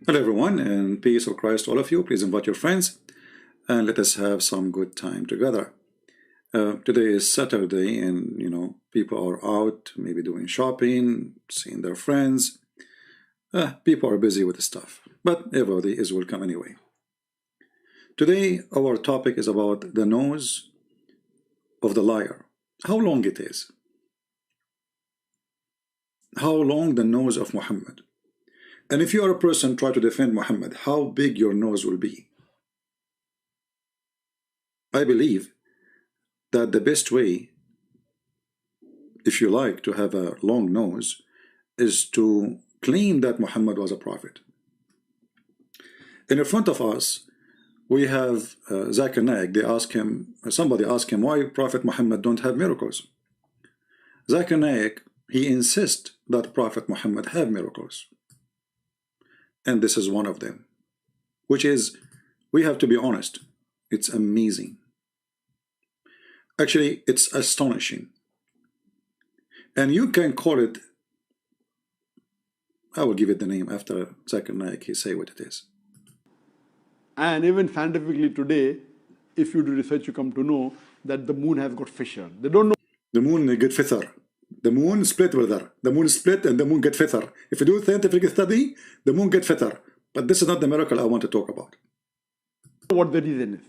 Hello everyone, and peace of Christ to all of you. Please invite your friends and let us have some good time together. Today is Saturday, and people are out, maybe doing shopping, seeing their friends. People are busy with stuff, but everybody is welcome anyway. Today our topic is about the nose of the liar. How long it is? How long the nose of Muhammad? And if you are a person try to defend Muhammad, how big your nose will be? I believe that the best way, if you like, to have a long nose is to claim that Muhammad was a prophet. In front of us, we have Zakir Naik. Somebody asked him, why Prophet Muhammad don't have miracles? Zakir Naik, he insists that Prophet Muhammad have miracles. And this is one of them, which is, we have to be honest, it's amazing. Actually, it's astonishing. And you can call it, I will give it the name after Zakir Naik, he say what it is. And even scientifically today, if you do research, you come to know that the moon has got fissure. They don't know. The moon get fissure. The moon split, brother. The moon split and the moon get fissure. If you do scientific study, the moon get fissure. But this is not the miracle I want to talk about. What the reason is.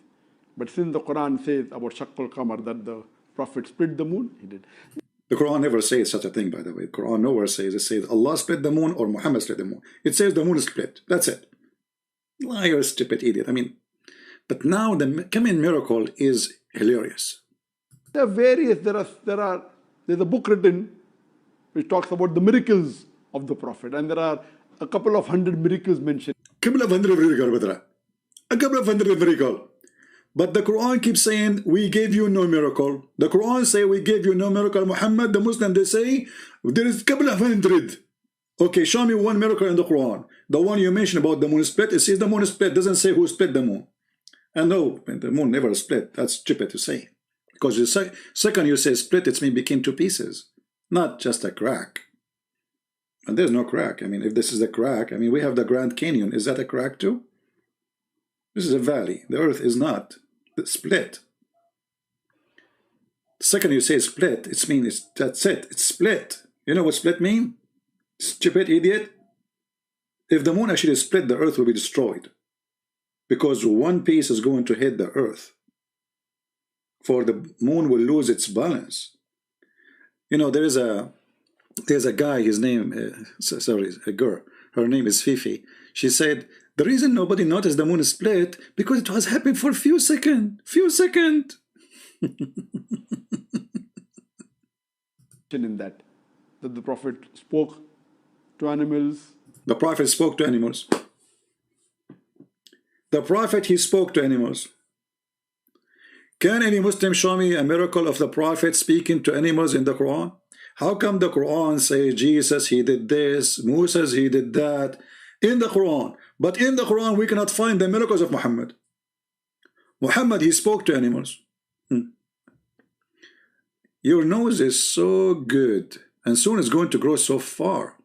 But since the Quran says about Shaqqal Qamar, that the Prophet split the moon, he did. The Quran never says such a thing, by the way. The Quran nowhere says, it says Allah split the moon or Muhammad split the moon. It says the moon is split. That's it. Liar, stupid idiot. I mean, but now the coming miracle is hilarious. There are various, there's a book written which talks about the miracles of the Prophet, and there are a couple of hundred miracles mentioned. A couple of hundred miracles. But the Quran keeps saying, we gave you no miracle. The Quran say, we gave you no miracle. Muhammad, the Muslim, they say, there is a couple of hundred. Okay, show me one miracle in the Quran. The one you mentioned about the moon split, it says the moon split, doesn't say who split the moon. And no, the moon never split. That's Djupet to say. Because the second you say split, it means became two pieces, not just a crack. And there's no crack. I mean, if this is a crack, I mean, we have the Grand Canyon. Is that a crack too? This is a valley. The earth is not split. The second you say split, it means that's it. It's split. You know what split mean? Stupid idiot. If the moon actually split, the earth will be destroyed. Because one piece is going to hit the earth. For the moon will lose its balance. You know, there's a guy, his name, a girl, her name is Fifi. She said, the reason nobody noticed the moon split, because it was happening for a few seconds. In that the Prophet spoke to animals. The Prophet spoke to animals. The Prophet, he spoke to animals. Can any Muslim show me a miracle of the Prophet speaking to animals in the Quran? How come the Quran say Jesus, he did this, Moses, he did that, in the Quran? But in the Quran, we cannot find the miracles of Muhammad. Muhammad, he spoke to animals. Your nose is so good, and soon it's going to grow so far.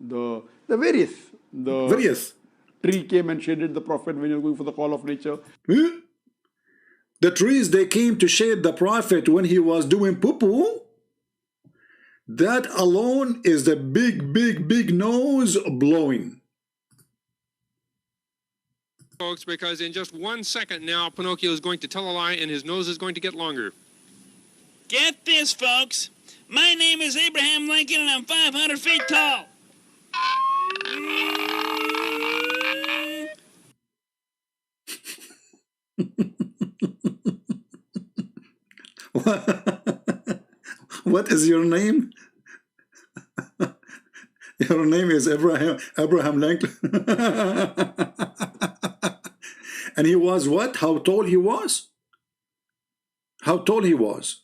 The various tree came and shaded the Prophet when you're going for the call of nature. The trees, they came to shade the Prophet when he was doing poo-poo. That alone is the big nose blowing. Folks, because in just 1 second now, Pinocchio is going to tell a lie and his nose is going to get longer. Get this, folks. My name is Abraham Lincoln and I'm 500 feet tall. What is your name? Your name is Abraham Lincoln. And he was what? How tall he was? How tall he was?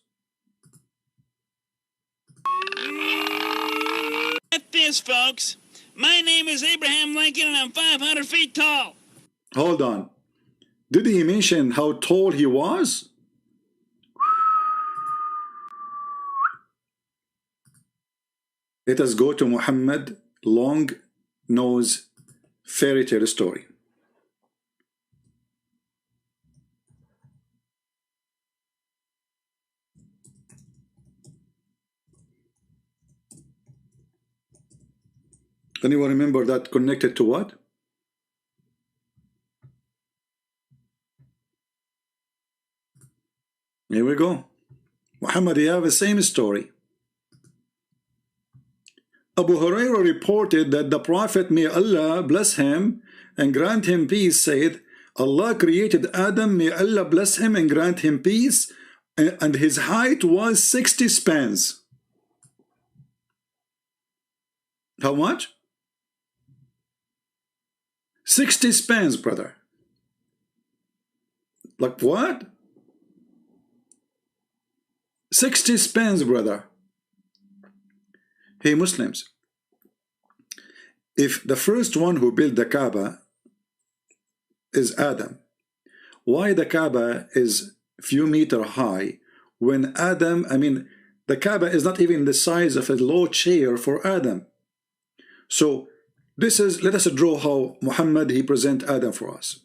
Get this, folks. My name is Abraham Lincoln and I'm 500 feet tall. Hold on. Did he mention how tall he was? Let us go to Muhammad, long nose fairy tale story. Anyone remember that connected to what? Here we go. Muhammad, you have the same story. Abu Hurairah reported that the Prophet, may Allah bless him and grant him peace, said, Allah created Adam, may Allah bless him and grant him peace, and his height was 60 spans. How much? 60 spans, brother. Like what? 60 spans, brother. Hey, Muslims, if the first one who built the Kaaba is Adam, why the Kaaba is few meter high when Adam, I mean, the Kaaba is not even the size of a low chair for Adam. So this is, let us draw how Muhammad, he present Adam for us.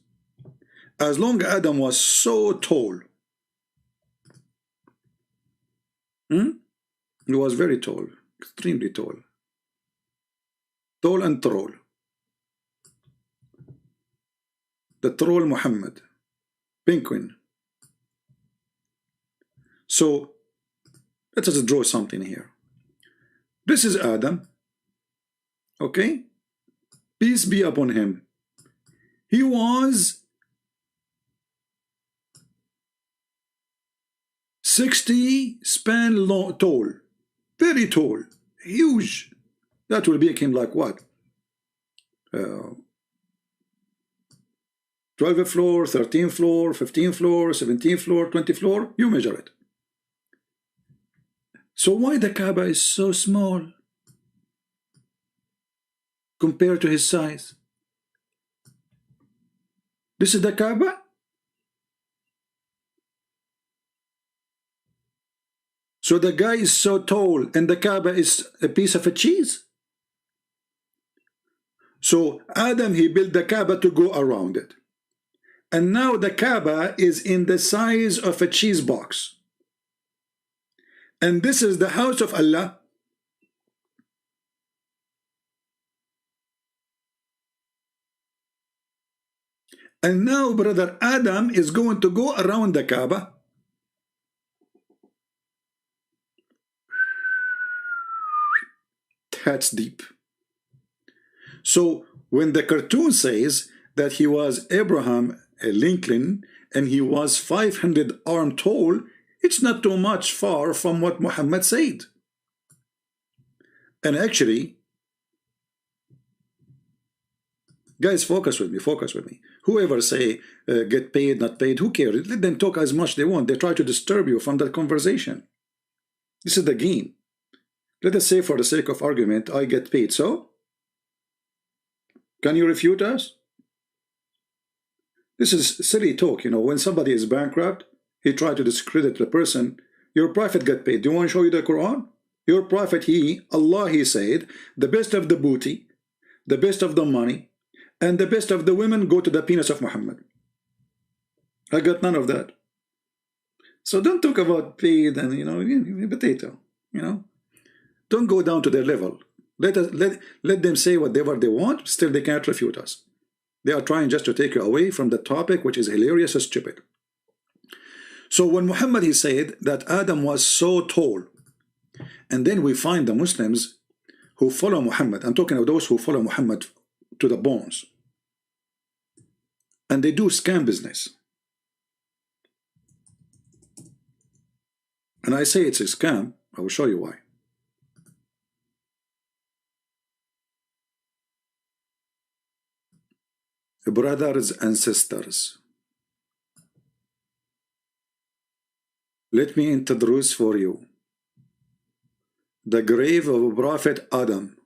As long as Adam was so tall, he was very tall, extremely tall. Tall and troll. The troll Muhammad, penguin. So let us draw something here. This is Adam. Okay? Peace be upon him. He was 60 span long, tall, very tall, huge. That will make him like what? 12th floor, 13th floor, 15th floor, 17th floor, 20th floor, you measure it. So why the Kaaba is so small compared to his size? This is the Kaaba. So the guy is so tall and the Kaaba is a piece of a cheese. So Adam, he built the Kaaba to go around it. And now the Kaaba is in the size of a cheese box. And this is the house of Allah. And now brother Adam is going to go around the Kaaba. That's deep. So when the cartoon says that he was Abraham Lincoln and he was 500 arm tall, it's not too much far from what Muhammad said. And actually, guys, focus with me, focus with me. Whoever say get paid, not paid, who cares? Let them talk as much they want. They try to disturb you from that conversation. This is the game. Let us say for the sake of argument, I get paid, so? Can you refute us? This is silly talk, you know. When somebody is bankrupt, he tries to discredit the person. Your prophet got paid. Do you want to show you the Quran? Your prophet, Allah, he said, the best of the booty, the best of the money, and the best of the women go to the penis of Muhammad. I got none of that. So don't talk about paid and, you know, potato, you know. Don't go down to their level. Let them say whatever they want, still they can't refute us. They are trying just to take you away from the topic, which is hilarious and stupid. So when Muhammad, he said that Adam was so tall, and then we find the Muslims who follow Muhammad, I'm talking of those who follow Muhammad to the bones, and they do scam business. And I say it's a scam. I will show you why. Brothers and sisters, let me introduce for you the grave of Prophet Adam.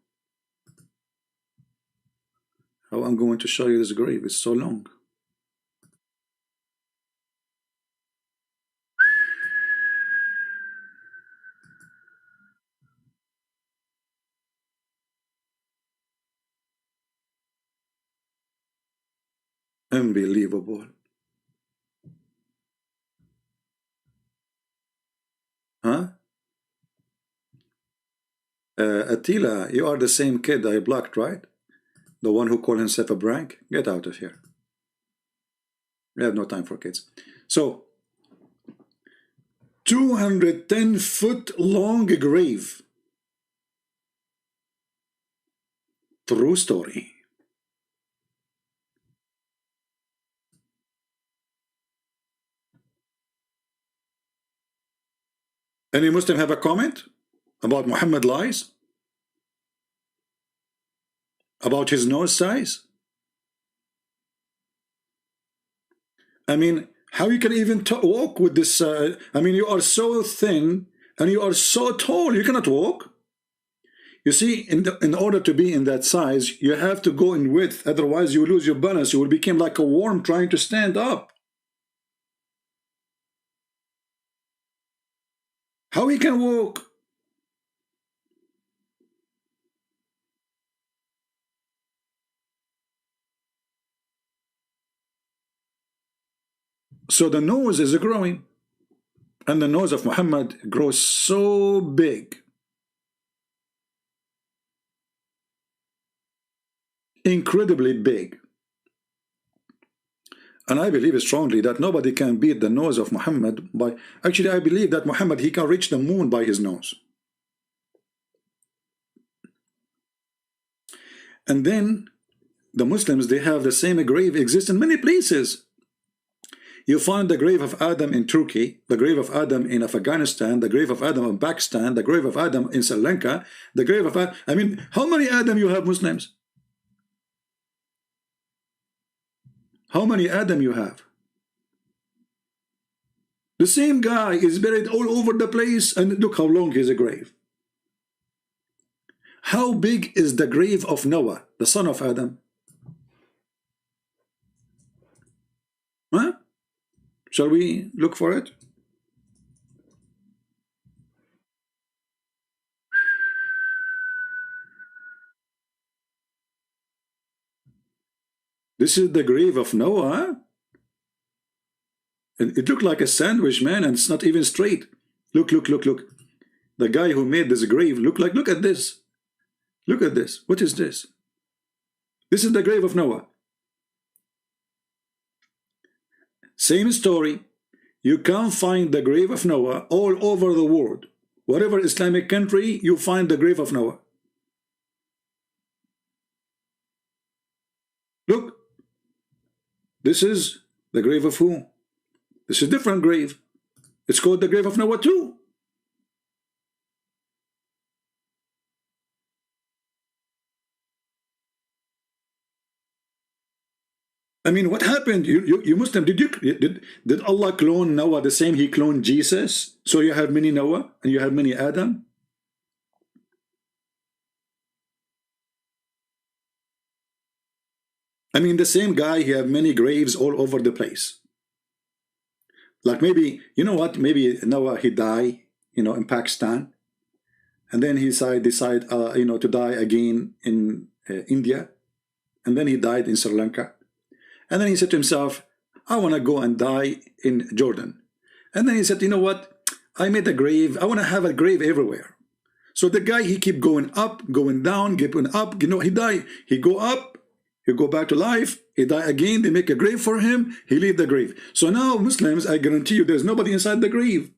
How I'm going to show you this grave, it's so long. Unbelievable. Huh? Attila, you are the same kid I blocked, right? The one who called himself a brank? Get out of here. We have no time for kids. So, 210-foot long grave. True story. Any Muslim have a comment about Muhammad lies? About his nose size? I mean, how you can even walk with this? I mean, you are so thin and you are so tall, you cannot walk. You see, in order to be in that size, you have to go in width. Otherwise, you lose your balance. You will become like a worm trying to stand up. How he can walk? So the nose is growing, and the nose of Muhammad grows so big, incredibly big. And I believe strongly that nobody can beat the nose of Muhammad by... Actually, I believe that Muhammad, he can reach the moon by his nose. And then the Muslims, they have the same grave exists in many places. You find the grave of Adam in Turkey, the grave of Adam in Afghanistan, the grave of Adam in Pakistan, the grave of Adam in Sri Lanka, the grave of Adam... I mean, how many Adam you have, Muslims? How many Adam you have? The same guy is buried all over the place, and look how long is a grave. How big is the grave of Noah, the son of Adam? Huh? Shall we look for it? This is the grave of Noah. It looked like a sandwich, man, and it's not even straight. Look, look, look, look. The guy who made this grave, look at this. Look at this. What is this? This is the grave of Noah. Same story. You can't find the grave of Noah all over the world. Whatever Islamic country, you find the grave of Noah. Look. This is the grave of who? This is a different grave. It's called the grave of Noah too. I mean, what happened? You Muslim, did Allah clone Noah the same He cloned Jesus? So you have many Noah and you have many Adam? I mean, the same guy, he have many graves all over the place. Like maybe, you know what, maybe Noah, he died, in Pakistan. And then he decide, to die again in India. And then he died in Sri Lanka. And then he said to himself, I want to go and die in Jordan. And then he said, you know what, I made a grave. I want to have a grave everywhere. So the guy, he keep going up, going down, going up. He died. He go up. He go back to life, he die again, they make a grave for him, he leave the grave. So now Muslims, I guarantee you there's nobody inside the grave.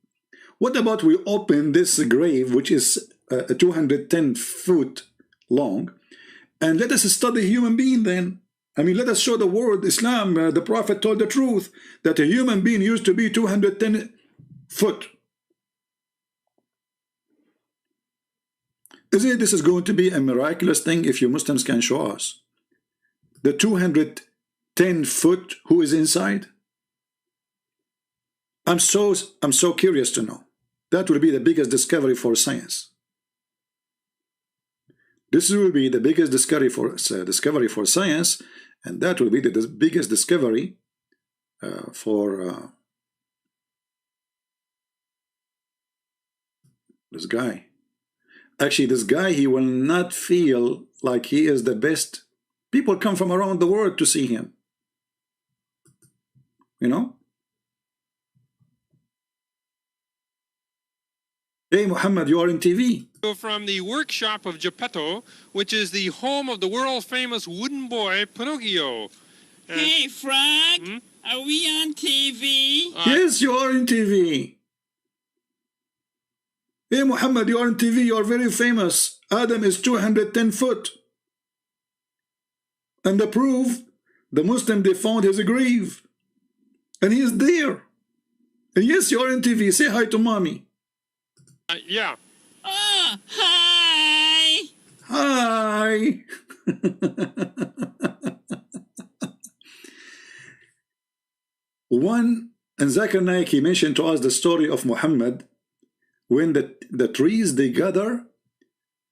What about we open this grave, which is 210 foot long, and let us study a human being then. I mean, let us show the world, Islam, the Prophet told the truth, that a human being used to be 210 foot. Isn't this is going to be a miraculous thing if you Muslims can show us? The 210 foot who is inside? I'm so curious to know. That will be the biggest discovery for science. This will be the biggest discovery for science, and that will be the biggest discovery for this guy. Actually, this guy, he will not feel like he is the best. People come from around the world to see him. you know. Hey Muhammad, you are in TV. From the workshop of Djupet, which is the home of the world-famous wooden boy Pinocchio. Hey, Frog, are we on TV? Yes, you are in TV. Hey Muhammad, you are in TV, you are very famous. Adam is 210 foot. And the proof, the Muslim, they found his grave. And he is there. And yes, you are in TV. Say hi to mommy. Yeah. Oh, hi. Hi. One, and Zakir Naik, he mentioned to us the story of Muhammad when the trees, they gather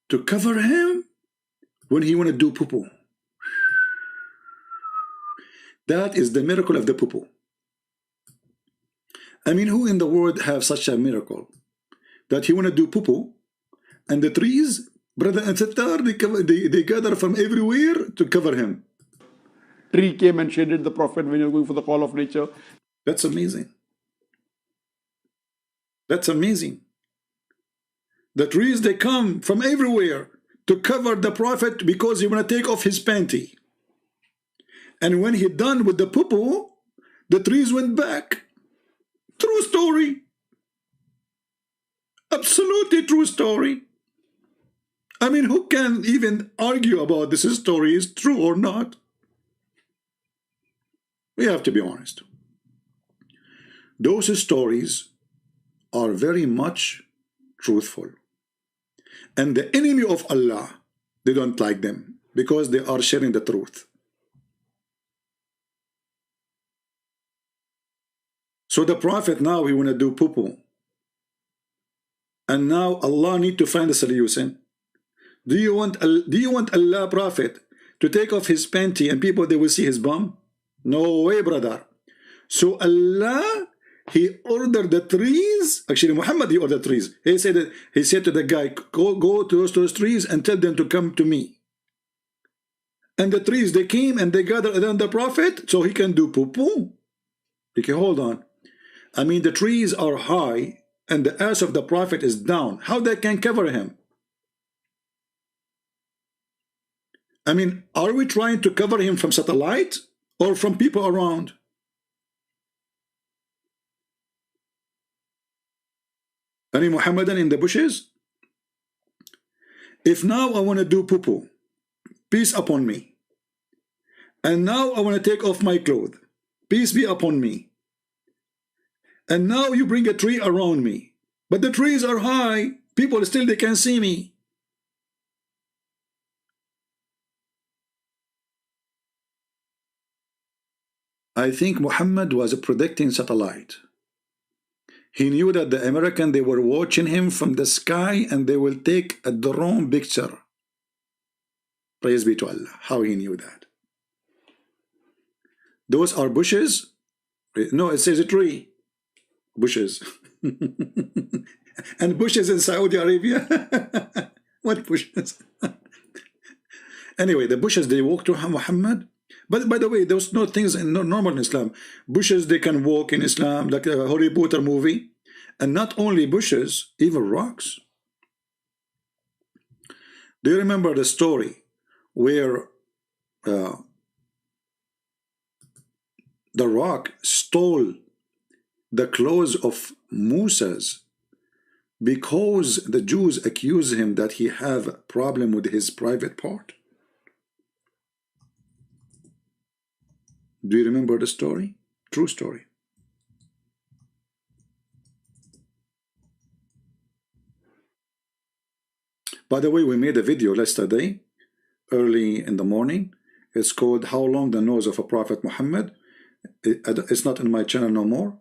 to cover him when he want to do poo-poo. That is the miracle of the poo-poo. I mean, who in the world have such a miracle that he want to do poo-poo and the trees, brother and sister, they gather from everywhere to cover him. Tree came and shaded the Prophet when he was going for the call of nature. That's amazing. That's amazing. The trees, they come from everywhere to cover the Prophet because he want to take off his panty. And when he done with the poo-poo, the trees went back. True story. Absolutely true story. I mean, who can even argue about this story is true or not? We have to be honest. Those stories are very much truthful. And the enemy of Allah, they don't like them because they are sharing the truth. So the Prophet now, he want to do poo-poo. And now Allah need to find a solution. Do you want Allah, Prophet, to take off his panty and people, they will see his bum? No way, brother. So Allah, he ordered the trees. Actually, Muhammad, he ordered trees. He said to the guy, go to those trees and tell them to come to me. And the trees, they came and they gathered around the Prophet so he can do poo-poo. Okay, hold on. I mean, the trees are high and the ass of the Prophet is down. How they can cover him? I mean, are we trying to cover him from satellite or from people around? Any Muhammadan in the bushes? If now I want to do poo-poo, peace upon me. And now I want to take off my clothes, peace be upon me. And now you bring a tree around me. But the trees are high. People still, they can see me. I think Muhammad was predicting satellite. He knew that the American, they were watching him from the sky and they will take a drone picture. Praise be to Allah. How he knew that. Those are bushes. No, it says a tree. Bushes. And bushes in Saudi Arabia. What bushes? Anyway, the bushes, they walk to Muhammad. But by the way, there's no things normal in Islam. Bushes, they can walk in Islam, like a Harry Potter movie. And not only bushes, even rocks. Do you remember the story where the rock stole the clothes of mousses because the Jews accuse him that he have a problem with his private part? Do you remember the story? True story. By the way, we made a video yesterday, early in the morning. It's called How Long the Nose of a Prophet Muhammad. It's not in my channel no more.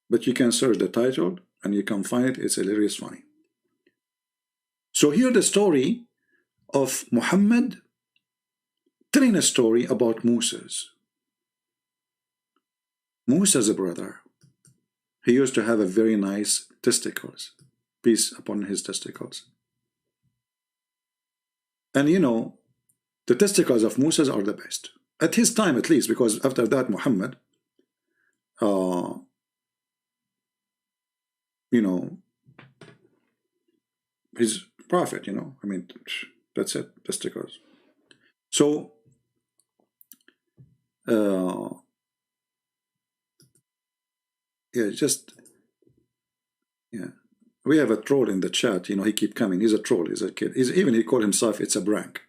But you can search the title and you can find it. It's hilarious funny. So here the story of Muhammad telling a story about mousses. Mouss's brother, he used to have a very nice testicles. Peace upon his testicles. And you know, the testicles of mousses are the best. At his time, at least, because after that, Muhammad, you know, he's prophet, you know. I mean, that's it. That's the curse. So, yeah, just, yeah. We have a troll in the chat, you know, he keep coming. He's a troll, he's a kid. Even he called himself, it's a prank.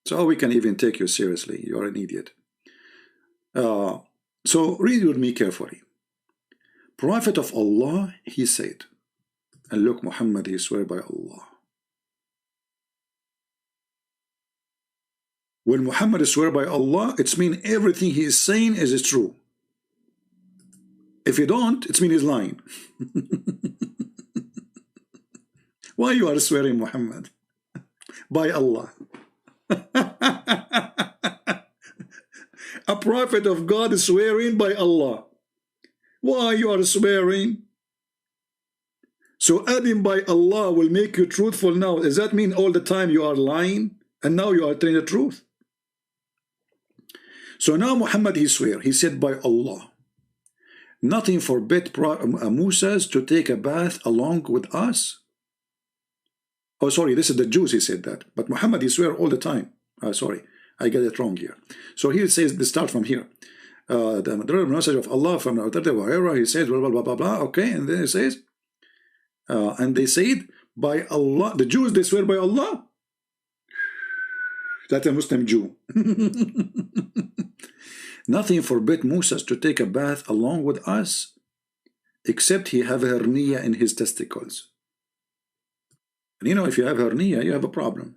So how we can even take you seriously? You are an idiot. So read with me carefully. Prophet of Allah, he said, and look, Muhammad, he swear by Allah. When Muhammad swear by Allah, it's mean everything he is saying is true. If you don't, it's mean he's lying. Why you are swearing, Muhammad? By Allah. A prophet of God is swearing by Allah. Why you are swearing? So adding by Allah will make you truthful now. Does that mean all the time you are lying? And now you are telling the truth? So now Muhammad, he swear. He said by Allah, nothing forbid Moses to take a bath along with us. Oh, sorry, this is the Jews, he said that. But Muhammad, he swear all the time. Sorry, I get it wrong here. So here it says, they start from here. The message of Allah from wherever he says, blah, blah, blah, blah, blah. Okay, and then it says, and they said, by Allah, the Jews, they swear by Allah. That's a Muslim Jew. Nothing forbid Moses to take a bath along with us, except he have hernia in his testicles. And you know, if you have hernia, you have a problem.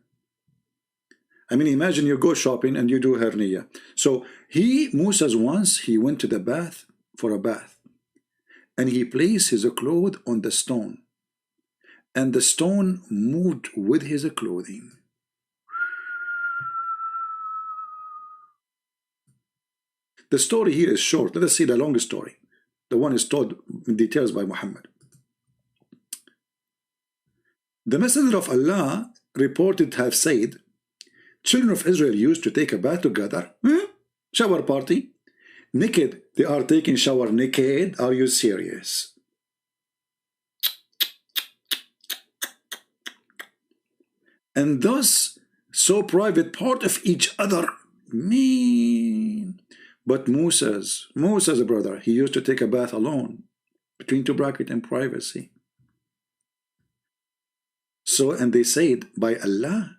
I mean, imagine you go shopping and you do hernia. So Moses once, he went to the bath for a bath. And he placed his clothes on the stone. And the stone moved with his clothing. The story here is short. Let us see the long story. The one is told in details by Muhammad. The Messenger of Allah reported to have said, children of Israel used to take a bath together. Shower party. Naked. They are taking shower naked. Are you serious? And thus, so private part of each other. Mean. But Moses, brother, he used to take a bath alone, between two brackets and privacy. So, and they said, by Allah,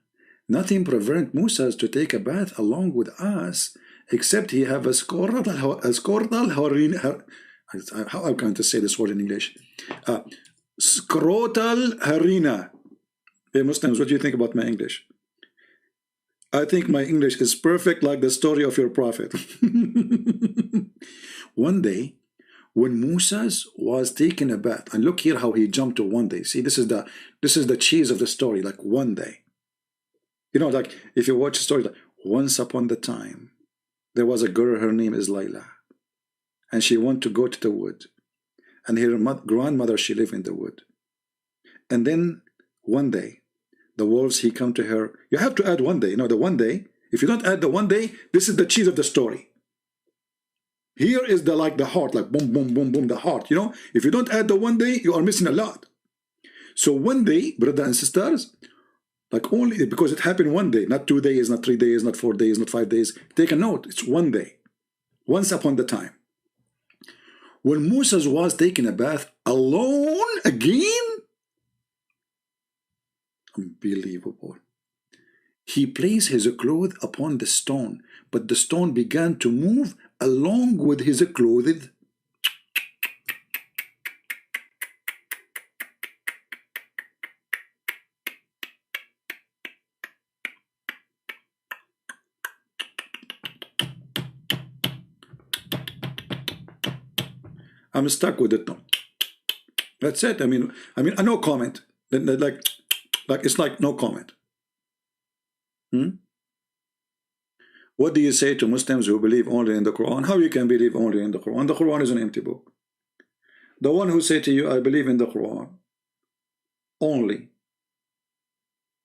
nothing prevent Moses to take a bath along with us, except he have a scrotal harina. How am I going to say this word in English? Scrotal harina. Hey Muslims, what do you think about my English? I think my English is perfect, like the story of your prophet. One day, when Moses was taking a bath, and look here how he jumped to one day. See, this is the cheese of the story, like one day. You know, like if you watch a story, like once upon the time, there was a girl, her name is Layla. And she wanted to go to the wood. And her grandmother, she lived in the wood. And then one day, the wolves, he come to her. You have to add one day. You know, the one day. If you don't add the one day, this is the cheese of the story. Here is the heart, like boom, boom, boom, boom, the heart. You know, if you don't add the one day, you are missing a lot. So one day, brothers and sisters, like only because it happened one day, not 2 days, not 3 days, not 4 days, not 5 days. Take a note. It's one day. Once upon the time. When Moses was taking a bath alone again, unbelievable. He placed his clothes upon the stone, but the stone began to move along with his clothes. I'm stuck with it now. That's it. I mean, no comment. Like it's like no comment. What do you say to Muslims who believe only in the Quran? How you can believe only in the Quran? The Quran is an empty book. The one who say to you, I believe in the Quran only.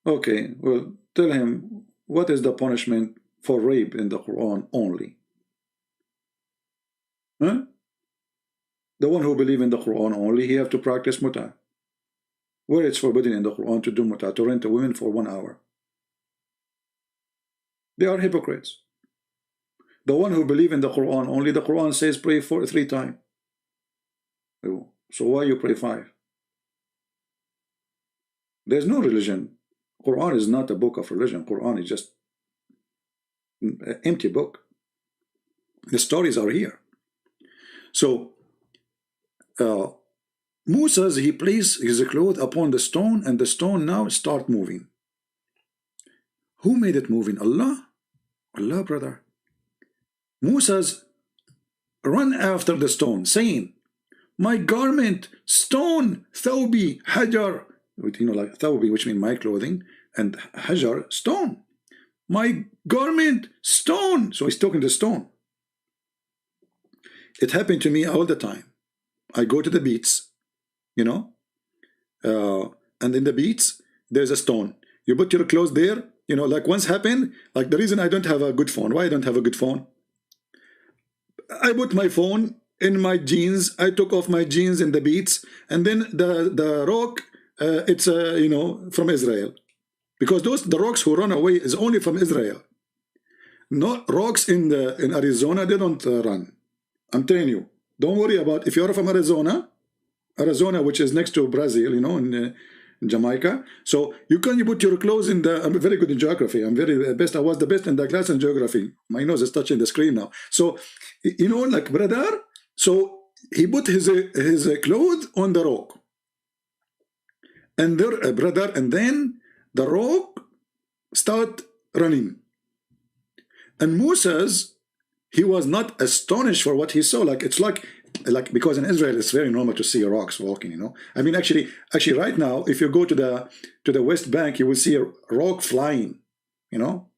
Okay, well, tell him, what is the punishment for rape in the Quran only? Huh? The one who believes in the Quran only, he have to practice muta. Where it's forbidden in the Quran to do muta, to rent a woman for 1 hour. They are hypocrites. The one who believes in the Quran only, the Quran says pray for 3 times. So why you pray 5? There's no religion. Quran is not a book of religion. Quran is just an empty book. The stories are here. So Moses, he placed his cloth upon the stone, and the stone now start moving. Who made it moving? Allah. Allah, brother. Moses run after the stone, saying, my garment, stone, thawbi, hajar. You know, like thawbi, which means my clothing, and hajar, stone. My garment, stone. So he's talking to stone. It happened to me all the time. I go to the beach, you know, and in the beach, there's a stone. You put your clothes there, you know, like once happened, like the reason I don't have a good phone. Why I don't have a good phone? I put my phone in my jeans. I took off my jeans in the beach, and then the rock, it's, you know, from Israel. Because the rocks who run away is only from Israel. Not rocks in Arizona, they don't run. I'm telling you, don't worry about if you're from Arizona, which is next to Brazil, you know, in Jamaica. So you put your clothes in the. I'm very good in geography. I'm very best. I was the best in the class in geography. My nose is touching the screen now. So you know, like brother. So he put his clothes on the rock, and there, brother, and then the rock start running, and Moses. He was not astonished for what he saw. Like it's like because in Israel it's very normal to see rocks walking. You know, I mean, actually, right now, if you go to the West Bank, you will see a rock flying. You know,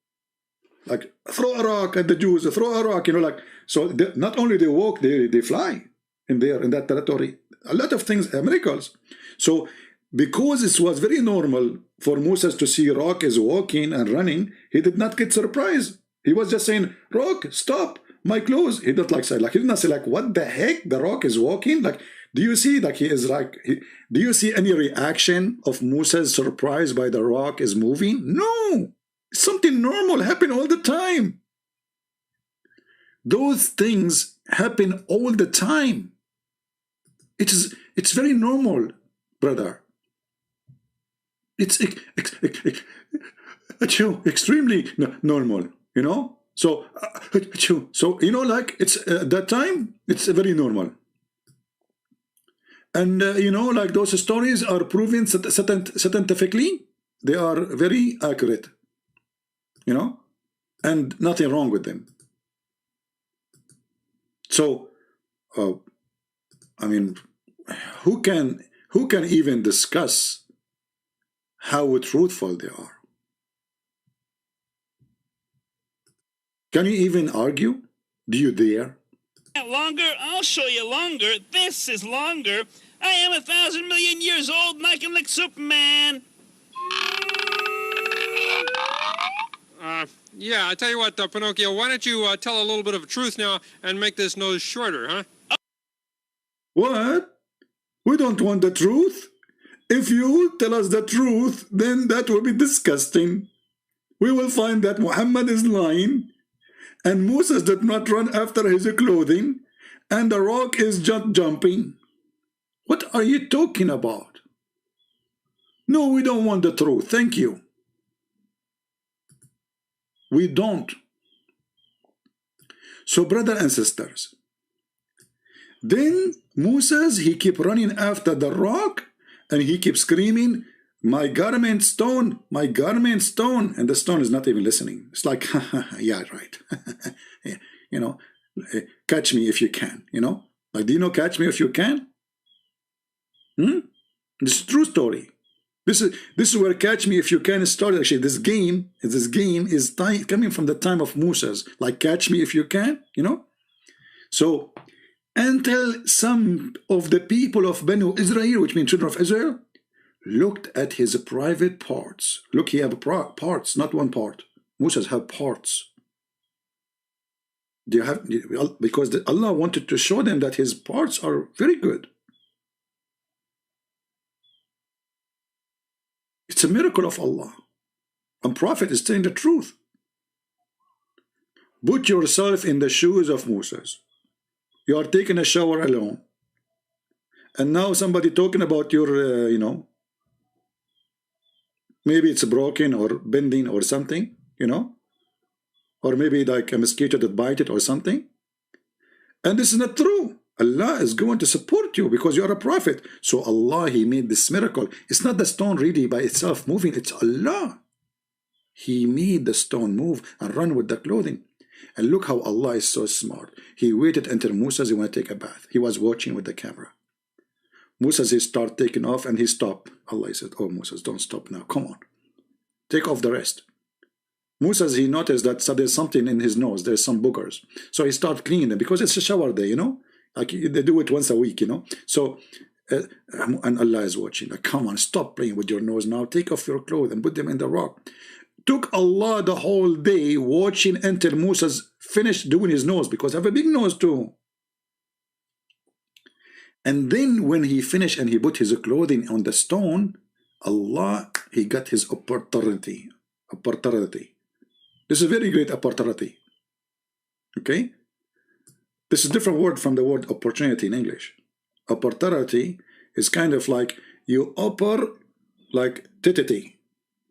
like throw a rock at the Jews, throw a rock. You know, like so. Not only they walk, they fly in that territory. A lot of things, miracles. So because it was very normal for Moses to see rock is walking and running, he did not get surprised. He was just saying, rock, stop. My clothes. He did he did not say like, what the heck? The rock is walking. Like, do you see? Like he is like. Do you see any reaction of Moses surprised by the rock is moving? No, something normal happen all the time. Those things happen all the time. It's very normal, brother. It's extremely normal. You know. So you know, like it's at that time, it's very normal. And you know, like those stories are proven scientifically, they are very accurate. You know, and nothing wrong with them. So, I mean, who can even discuss how truthful they are? Can you even argue? Do you dare? Longer? I'll show you longer. This is longer. I am 1,000 million years old and I can lick Superman. Yeah, I tell you what, Pinocchio, why don't you tell a little bit of the truth now and make this nose shorter, huh? What? We don't want the truth. If you tell us the truth, then that will be disgusting. We will find that Muhammad is lying, and Moses did not run after his clothing, and the rock is just jumping. What are you talking about? No, we don't want the truth. Thank you. We don't. So, brothers and sisters, then Moses, he kept running after the rock, and he kept screaming, my garment stone, my garment stone. And the stone is not even listening. It's like, yeah, right. You know, catch me if you can, you know. Like, do you know catch me if you can? This is a true story. This is where catch me if you can started. Actually, this game is coming from the time of Moses. Like, catch me if you can, you know. So, until some of the people of Banu Israel, which means children of Israel, looked at his private parts. Look, he have parts, not one part. Moses have parts. Do you have, because Allah wanted to show them that his parts are very good. It's a miracle of Allah. And Prophet is telling the truth. Put yourself in the shoes of Moses. You are taking a shower alone. And now somebody talking about your, you know, maybe it's broken or bending or something, you know, or maybe like a mosquito that bite it or something. And this is not true. Allah is going to support you because you are a prophet. So Allah, he made this miracle. It's not the stone really by itself moving. It's Allah. He made the stone move and run with the clothing. And look how Allah is so smart. He waited until Moses, he want to take a bath. He was watching with the camera. Moses, he start taking off and he stopped. Allah said, oh Moses, don't stop now. Come on. Take off the rest. Moses, he noticed that there's something in his nose. There's some boogers. So he started cleaning them because it's a shower day, you know. Like they do it once a week, you know. So, and Allah is watching. Like, come on, stop playing with your nose now. Take off your clothes and put them in the rock. Took Allah the whole day watching until Moses finished doing his nose because I have a big nose too. And then when he finished and he put his clothing on the stone, Allah, he got his opportunity. This is a very great opportunity. Okay? This is a different word from the word opportunity in English. Opportunity is kind of like you offer like titity.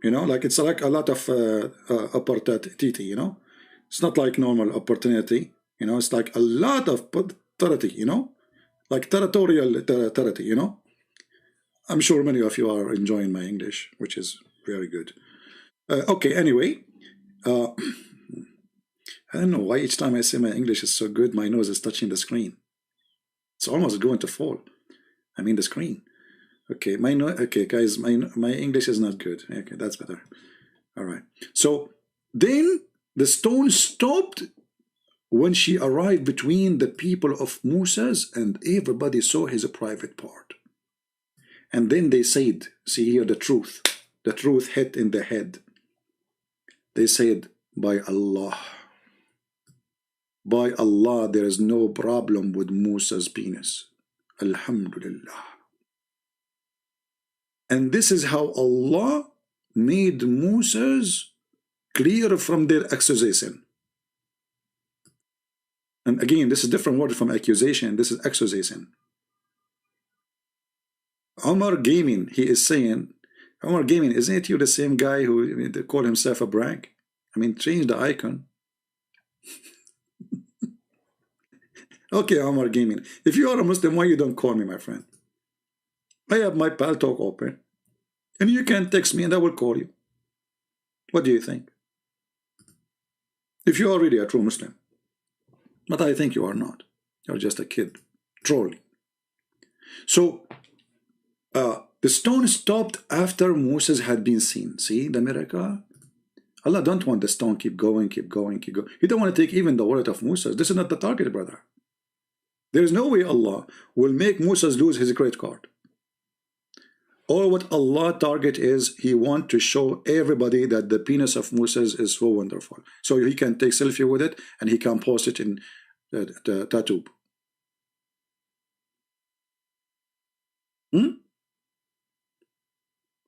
You know, like it's like a lot of opportunity, you know. It's not like normal opportunity, you know. It's like a lot of opportunity, you know. Like territorial territory, you know. I'm sure many of you are enjoying my English, which is very good. Okay, anyway. I don't know why each time I say my English is so good, my nose is touching the screen. It's almost going to fall. I mean the screen. Okay, okay, guys, my English is not good. Okay, that's better. All right. So then the stone stopped when she arrived between the people of Moses, and everybody saw his private part. And then they said, see here the truth. The truth hit in the head. They said, by Allah. By Allah, there is no problem with Moses' penis. Alhamdulillah. And this is how Allah made Moses clear from their accusation. And again, this is a different word from accusation. This is accusation. Omar Gaming, he is saying, Omar Gaming, isn't it you the same guy who called himself a brag? I mean, change the icon. Okay, Omar Gaming. If you are a Muslim, why you don't call me, my friend? I have my pal talk open. And you can text me and I will call you. What do you think? If you are really a true Muslim. But I think you are not. You're just a kid. Trolling. So, the stone stopped after Moses had been seen. See the miracle? Allah don't want the stone keep going, keep going, keep going. He don't want to take even the wallet of Moses. This is not the target, brother. There is no way Allah will make Moses lose his credit card. All what Allah target is, he want to show everybody that the penis of Moses is so wonderful. So he can take selfie with it and he can post it in the tattoo.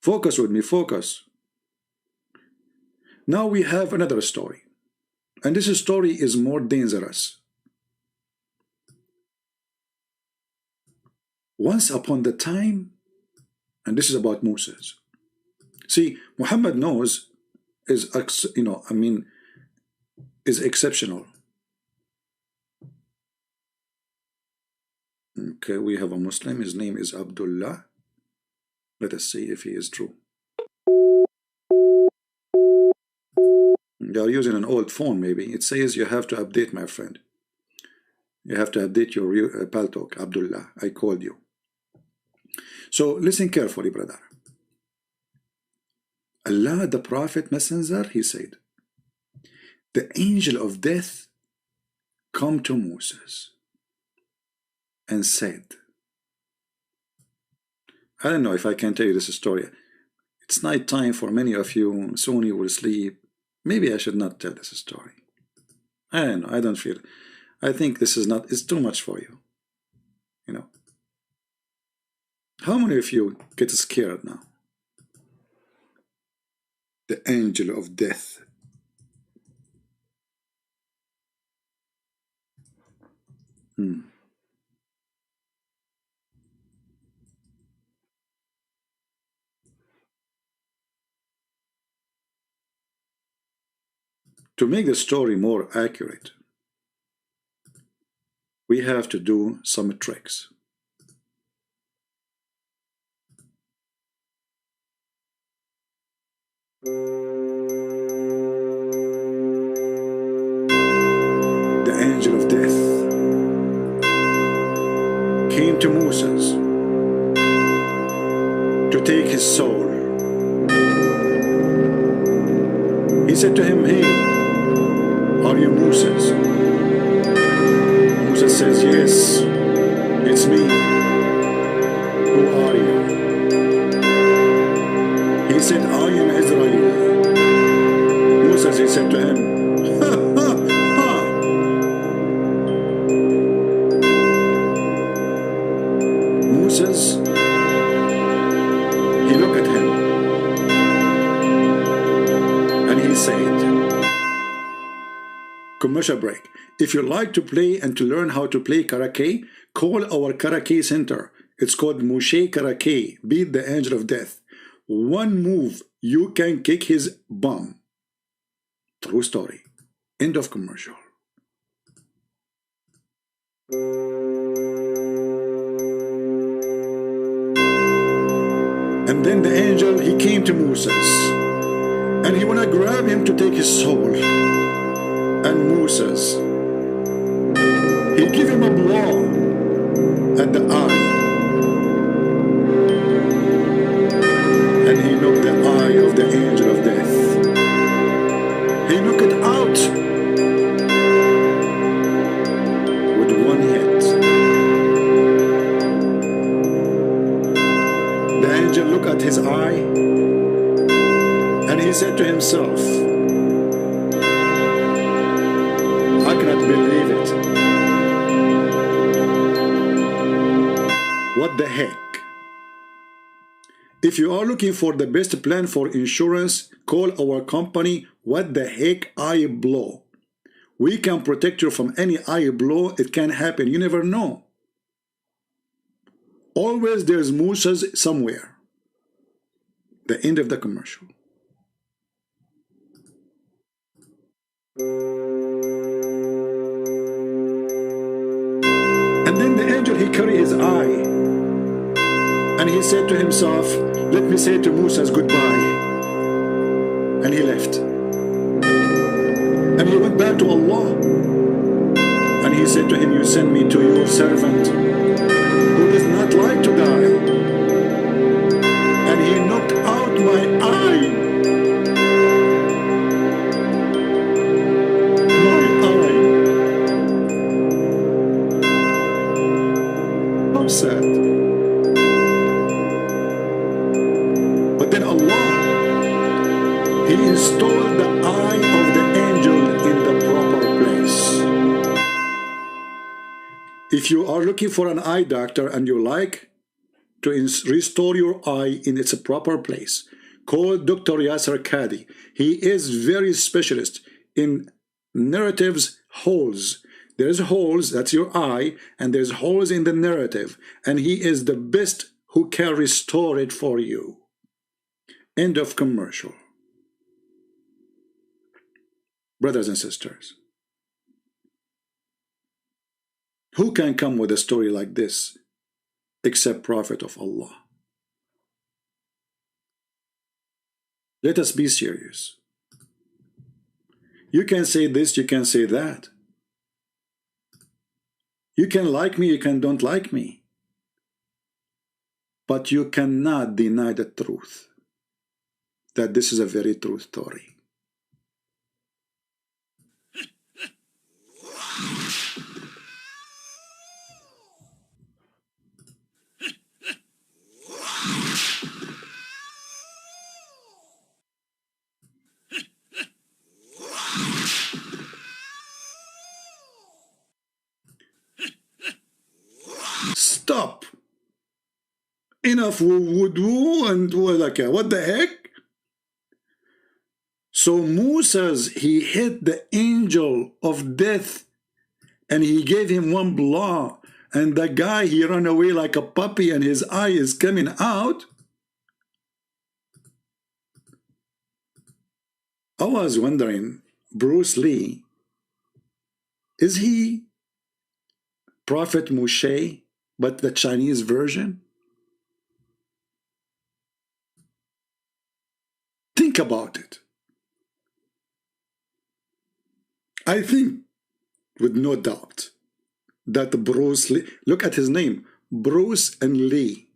Focus with me, focus. Now we have another story. And this story is more dangerous. Once upon the time, and this is about Moses. See, Muhammad knows is, you know, I mean, is exceptional. Okay, we have a Muslim. His name is Abdullah. Let us see if he is true. They are using an old phone, maybe. It says you have to update, my friend. You have to update your pal talk. Abdullah, I called you. So listen carefully, brother. Allah, the Prophet Messenger, he said, the angel of death come to Moses and said, I don't know if I can tell you this story. It's night time for many of you. Soon you will sleep. Maybe I should not tell this story. I don't know. I don't feel. I think this is not. It's too much for you. You know. How many of you get scared now? The angel of death. To make the story more accurate, we have to do some tricks. The angel of death came to Moses to take his soul. He said to him, "Hey, are you Moses?" Moses says, "Yes, it's me. Who are you?" He said, "I am Israel." Moses, he said to him, "Ha, ha, ha." Moses, he looked at him and he said, commercial break. If you like to play and to learn how to play karaoke, call our karaoke center. It's called Moshe Karaoke. Beat the angel of death. One move, you can kick his bum. True story. End of commercial. And then the angel, he came to Moses and he wanna grab him to take his soul. And Moses, he gave him a blow at the eye. And he knocked the eye of the angel of death. He knocked it out with one hit. The angel looked at his eye and he said to himself, I cannot believe it. What the heck? If you are looking for the best plan for insurance, call our company. What the heck eye blow? We can protect you from any eye blow. It can happen. You never know. Always there's mousses somewhere. The end of the commercial. And then the angel, he carried his eye and he said to himself, let me say to Moses goodbye. And he left. And he went back to Allah. And he said to him, you send me to your servant who does not like to die. And he knocked out my eye. My eye. How sad. But then Allah, he installed the eye of the angel in the proper place. If you are looking for an eye doctor and you like to restore your eye in its proper place, call Dr. Yasser Kadi. He is very specialist in narratives holes. There's holes, that's your eye, and there's holes in the narrative, and he is the best who can restore it for you. End of commercial. Brothers and sisters, who can come with a story like this except Prophet of Allah? Let us be serious. You can say this, you can say that. You can like me, you can don't like me. But you cannot deny the truth, that this is a very true story. stop. Enough wudu and like what the heck? So Moses, he hit the angel of death and he gave him one blow, and the guy, he ran away like a puppy and his eye is coming out. I was wondering, Bruce Lee, is he Prophet Moshe, but the Chinese version? Think about it. I think, with no doubt, that Bruce Lee, look at his name, Bruce and Lee.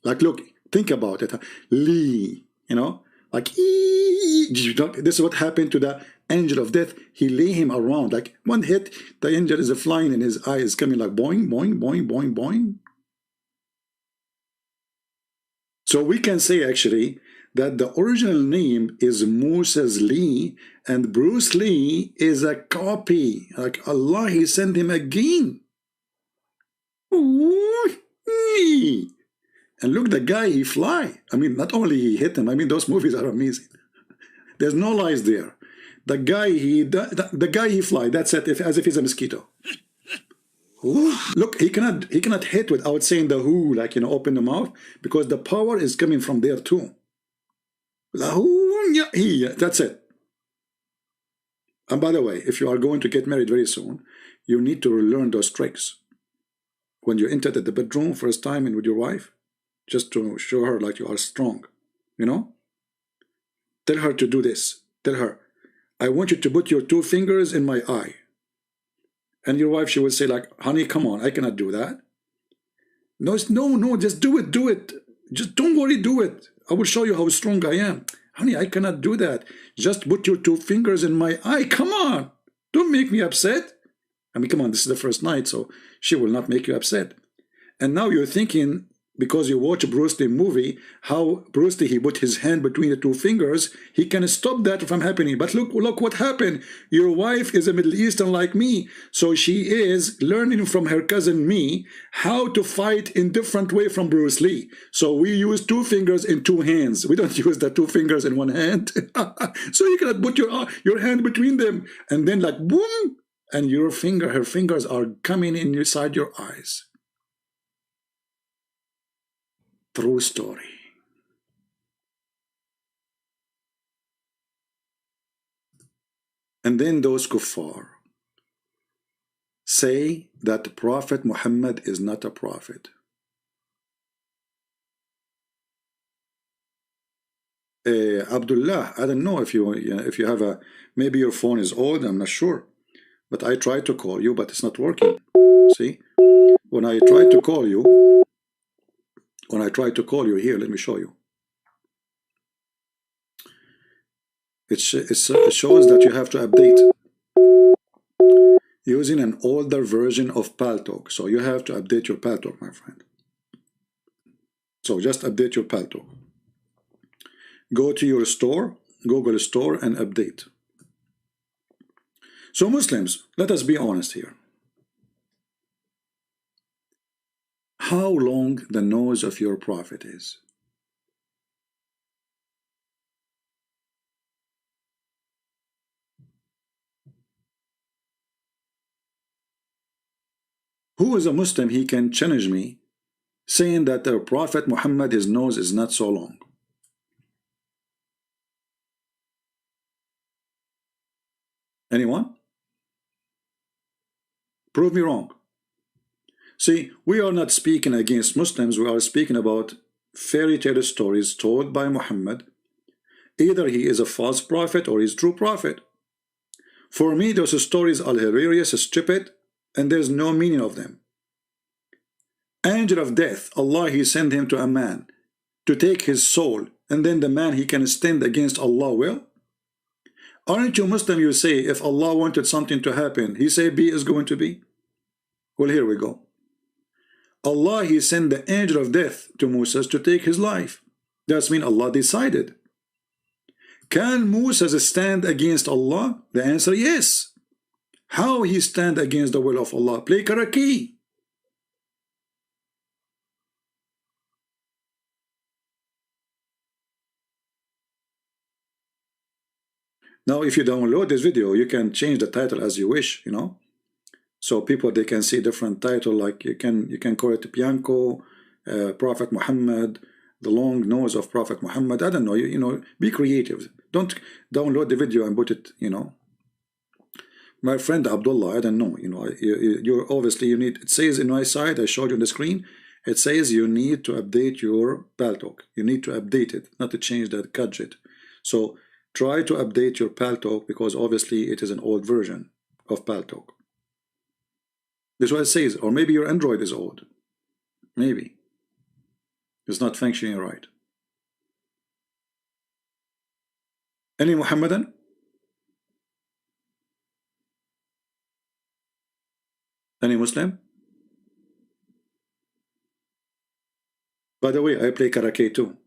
Like, look, think about it. Lee, you know, like, this is what happened to the angel of death. He lay him around, like one hit, the angel is flying and his eye is coming like boing, boing, boing, boing, boing. So we can say actually that the original name is Moses Lee, and Bruce Lee is a copy. Like Allah, he sent him again. And look, the guy, he fly. I mean, not only he hit him, I mean, those movies are amazing. There's no lies there. The guy, the guy, he fly. That's it, as if he's a mosquito. Ooh, look, he cannot hit without saying the who, like, you know, open the mouth, because the power is coming from there too. That's it. And by the way, if you are going to get married very soon, you need to learn those tricks. When you enter the bedroom first time and with your wife, just to show her like you are strong, you know? Tell her to do this. Tell her, I want you to put your 2 fingers in my eye. And your wife, she will say like, honey, come on, I cannot do that. No, just do it. Just don't worry, do it. I will show you how strong I am. Honey, I cannot do that. Just put your 2 fingers in my eye. Come on. Don't make me upset. I mean, come on, this is the first night, so she will not make you upset. And now you're thinking, because you watch Bruce Lee movie, how Bruce Lee, he put his hand between the 2 fingers, he can stop that from happening. But look what happened. Your wife is a Middle Eastern like me, so she is learning from her cousin me how to fight in different way from Bruce Lee. So we use 2 fingers in 2 hands. We don't use the 2 fingers in 1 hand. So you cannot put your hand between them, and then like boom, and her fingers are coming inside your eyes. True story. And then those kuffar say that Prophet Muhammad is not a prophet. Abdullah, I don't know if you have maybe your phone is old, I'm not sure. But I tried to call you, but it's not working. See? When I tried to call you, here, let me show you. It shows that you have to update using an older version of Paltalk. So you have to update your Paltalk, my friend. So just update your Paltalk. Go to your store, Google Store, and update. So Muslims, let us be honest here. How long the nose of your prophet is? Who is a Muslim, he can challenge me saying that the Prophet Muhammad, his nose is not so long? Anyone? Prove me wrong. See, we are not speaking against Muslims, we are speaking about fairy tale stories told by Muhammad. Either he is a false prophet or he's true prophet. For me, those stories are hilarious, stupid, and there's no meaning of them. Angel of death, Allah, he sent him to a man to take his soul, and then the man, he can stand against Allah will? Aren't you Muslim? You say, if Allah wanted something to happen, he say be is going to be? Well, here we go. Allah, he sent the angel of death to Moses to take his life. That's mean Allah decided. Can Moses stand against Allah? The answer, yes. How he stand against the will of Allah? Play karaki. Now, if you download this video, you can change the title as you wish, you know. So people, they can see different title, like you can call it Bianco, Prophet Muhammad, the long nose of Prophet Muhammad. I don't know, you know, be creative. Don't download the video and put it, you know. My friend Abdullah, I don't know, you know, you're obviously, you need, it says in my side, I showed you on the screen, it says you need to update your Paltalk. You need to update it, not to change that gadget. So try to update your Paltalk, because obviously it is an old version of Paltalk. This is what it says. Or maybe your Android is old. Maybe. It's not functioning right. Any Muhammadan? Any Muslim? By the way, I play Karate too.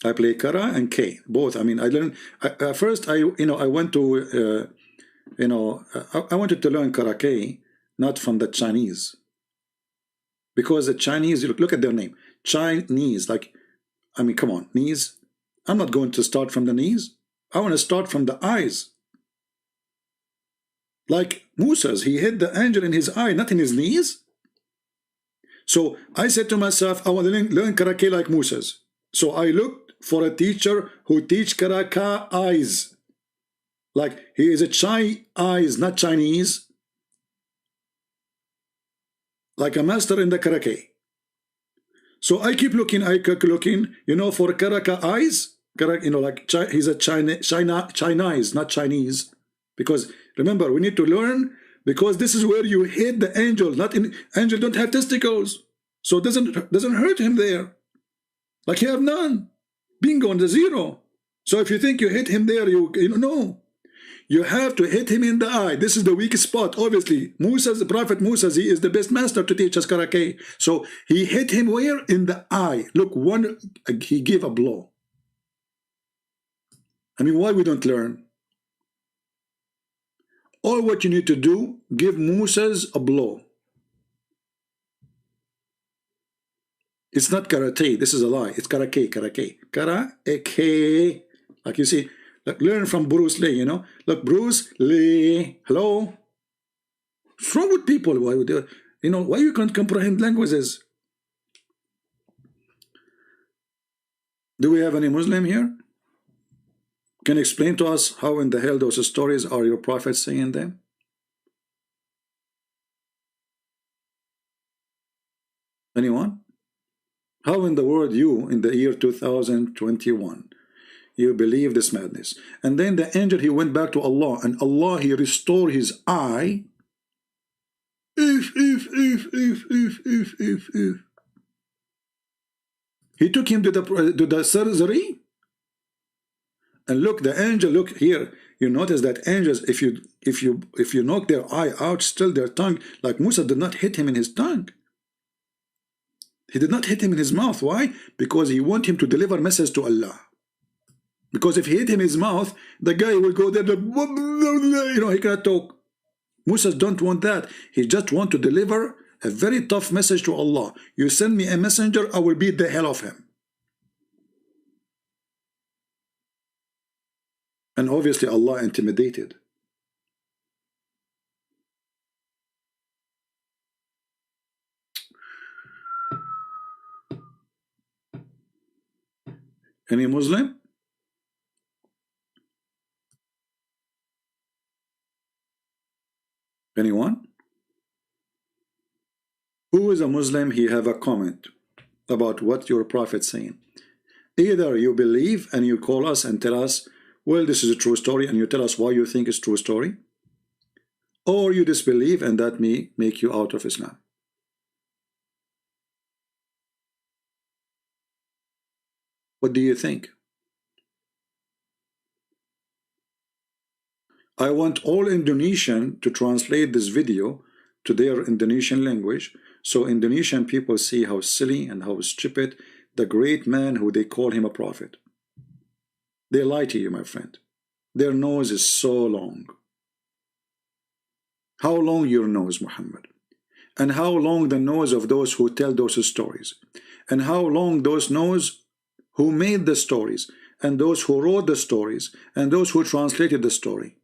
I play Kara and K, both. I mean, I learned first. I went to I wanted to learn Karate, not from the Chinese, because the Chinese, look at their name, Chinese. Like, I mean, come on, knees. I'm not going to start from the knees. I want to start from the eyes. Like Moses, he hit the angel in his eye, not in his knees. So I said to myself, I want to learn Karate like Moses. So I looked for a teacher who teach Karate eyes. Like, he is a Chai eyes, not Chinese. Like a master in the Karate. So I keep looking, you know, for Karate eyes. You know, like he's a Chinese, not Chinese. Because remember, we need to learn, because this is where you hit the angel. Not in angel don't have testicles, so it doesn't hurt him there. Like, you have none. Bingo on the zero. So if you think you hit him there, you know, you have to hit him in the eye. This is the weakest spot. Obviously, Moses, the prophet Moses, he is the best master to teach us Karate. So he hit him where? In the eye. Look, he gave a blow. I mean, why we don't learn? All what you need to do, give Moses a blow. It's not karate. This is a lie. It's karate. Karate. Like you see, like learn from Bruce Lee, you know. Look, Bruce Lee. Hello. What's wrong with people? Why would they, you know, why you can't comprehend languages? Do we have any Muslim here? Can you explain to us how in the hell those stories are your prophets saying them? Anyone? How in the world you, in the year 2021, you believe this madness? And then the angel, he went back to Allah, and Allah, he restored his eye. If. He took him to the surgery. And look, the angel, look here. You notice that angels, if you knock their eye out, still their tongue, like Musa did not hit him in his tongue. He did not hit him in his mouth. Why? Because he want him to deliver message to Allah. Because if he hit him in his mouth, the guy will go there, you know, he cannot talk. Musa don't want that. He just want to deliver a very tough message to Allah. You send me a messenger, I will beat the hell of him. And obviously Allah intimidated. Any Muslim? Anyone? Who is a Muslim? He have a comment about what your prophet saying. Either you believe and you call us and tell us, well, this is a true story, and you tell us why you think it's true story, or you disbelieve and that may make you out of Islam. What do you think? I want all Indonesian to translate this video to their Indonesian language, so Indonesian people see how silly and how stupid the great man who they call him a prophet. They lie to you, my friend. Their nose is so long. How long your nose, Muhammad? And how long the nose of those who tell those stories? And how long those nose who made the stories? and those who wrote the stories, and those who translated the story.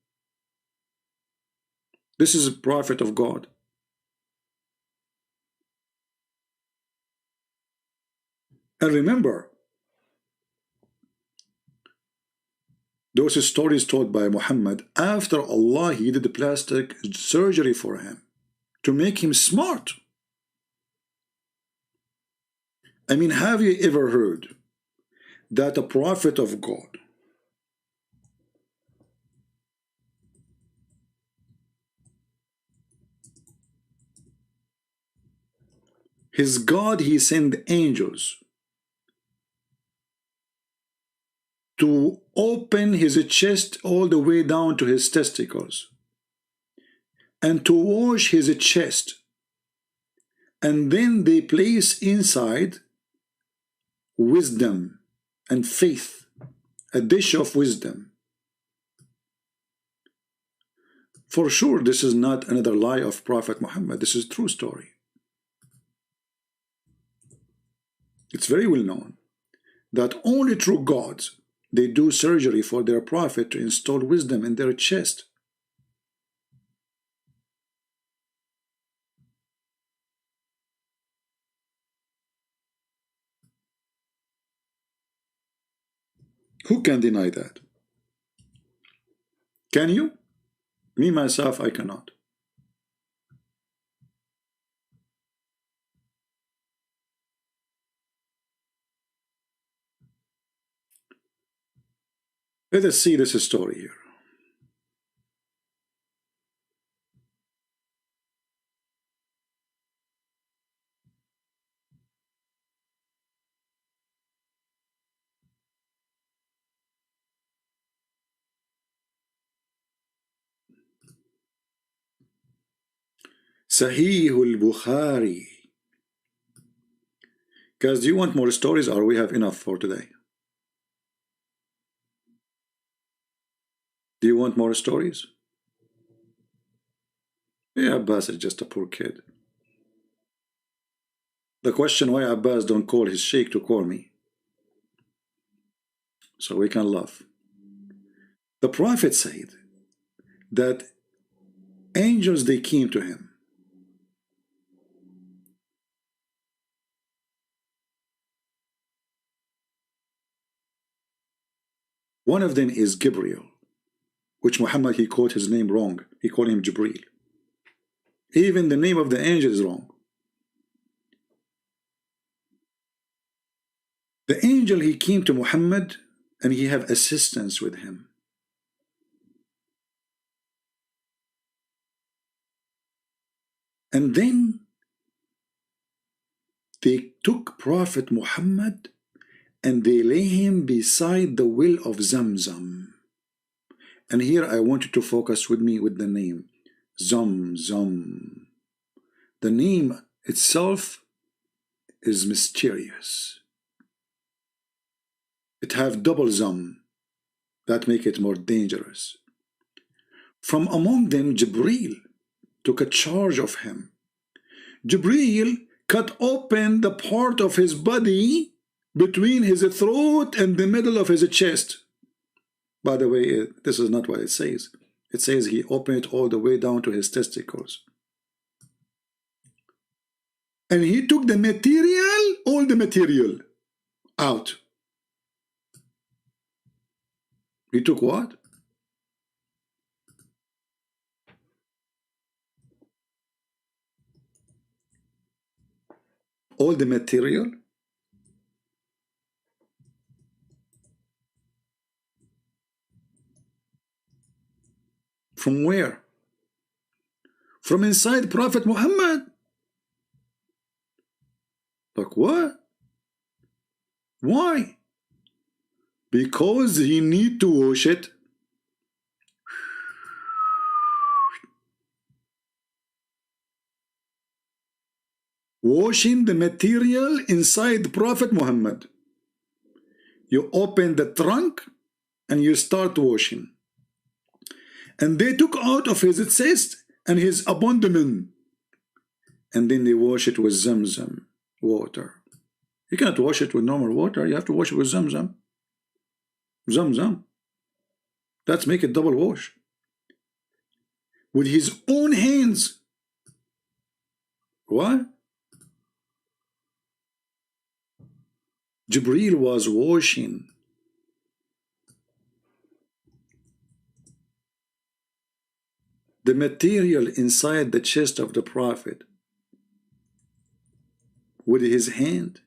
This is a prophet of God. And remember, those stories told by Muhammad, after Allah, He did plastic surgery for him to make him smart. I mean, have you ever heard that a prophet of God his God, He sent angels to open his chest all the way down to his testicles and to wash his chest, and then they place inside wisdom and faith, a dish of wisdom. For sure, this is not another lie of Prophet Muhammad. This is a true story. It's very well known that only true gods, they do surgery for their prophet to install wisdom in their chest. Who can deny that? Can you? Me, myself, I cannot. Let us see this story here. Sahih al-Bukhari. Guys, do you want more stories, or we have enough for today? Do you want more stories? Yeah, Abbas is just a poor kid. The question why Abbas don't call his sheikh to call me, so we can laugh. The Prophet said that angels, they came to him. One of them is Gabriel, which Muhammad, he called his name wrong. He called him Jibreel. Even the name of the angel is wrong. The angel, he came to Muhammad and he have assistance with him. And then they took Prophet Muhammad and they lay him beside the well of Zamzam. And here I want you to focus with me with the name Zamzam. The name itself is mysterious. It have double Zam, that make it more dangerous. From among them, Jibreel took a charge of him. Jibreel cut open the part of his body between his throat and the middle of his chest. By the way, this is not what it says. It says he opened it all the way down to his testicles. And he took the material, all the material, out. He took what? All the material? From where? From inside Prophet Muhammad. Like what? Why? Because he need to wash it. Washing the material inside Prophet Muhammad. You open the trunk and you start washing. And they took out of his chest and his abdomen, and then they wash it with Zamzam water. You cannot wash it with normal water. You have to wash it with Zamzam. Zamzam. Let's make it double wash. With his own hands. What? Jibreel was washing the material inside the chest of the Prophet with his hand.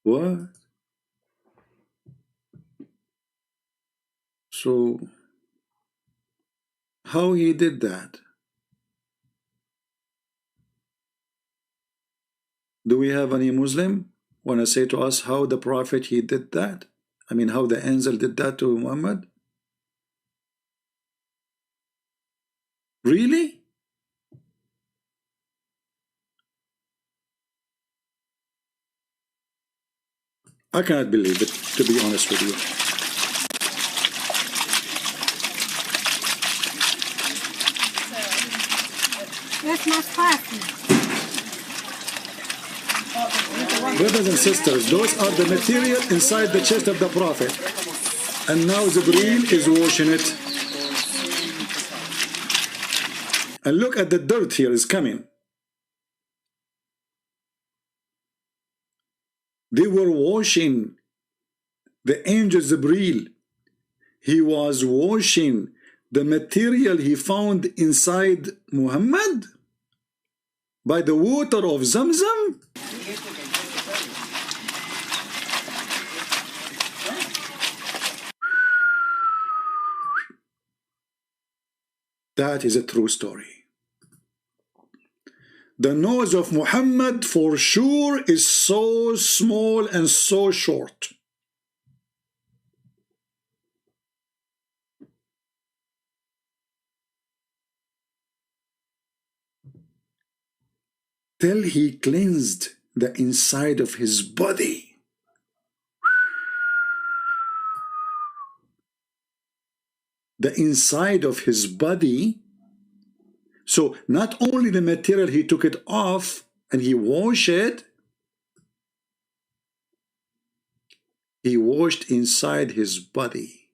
What? So, how he did that? Do we have any Muslim want to say to us how the Prophet he did that? I mean, how the angel did that to Muhammad? Really? I cannot believe it, to be honest with you. That's my classmate. Brothers and sisters, those are the material inside the chest of the Prophet. And now Jibreel is washing it. And look at the dirt here is coming. They were washing the angel Jibreel. He was washing the material he found inside Muhammad by the water of Zamzam. That is a true story. The nose of Muhammad for sure is so small and so short. Till he cleansed the inside of his body. The inside of his body. So not only the material, he took it off and he washed it. He washed inside his body.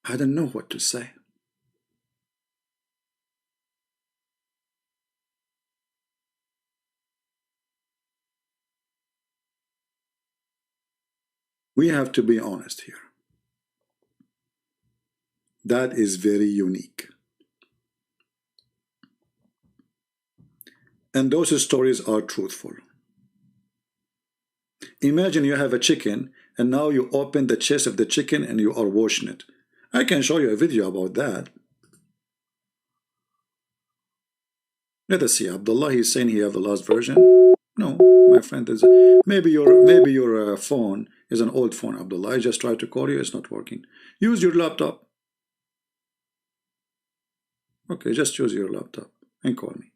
I don't know what to say. We have to be honest here. That is very unique. And those stories are truthful. Imagine you have a chicken and now you open the chest of the chicken and you are washing it. I can show you a video about that. Let us see. Abdullah, he's saying he have the last version. No, my friend, is maybe your phone is an old phone, Abdullah. I just tried to call you, it's not working. Use your laptop. Okay, just use your laptop and call me.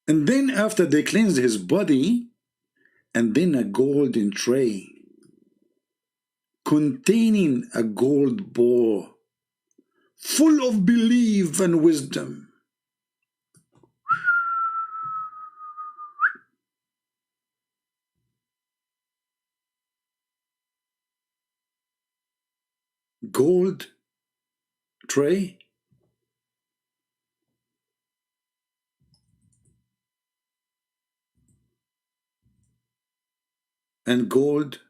And then after they cleansed his body, and then a golden tray containing a gold bowl full of belief and wisdom. Gold tray. And gold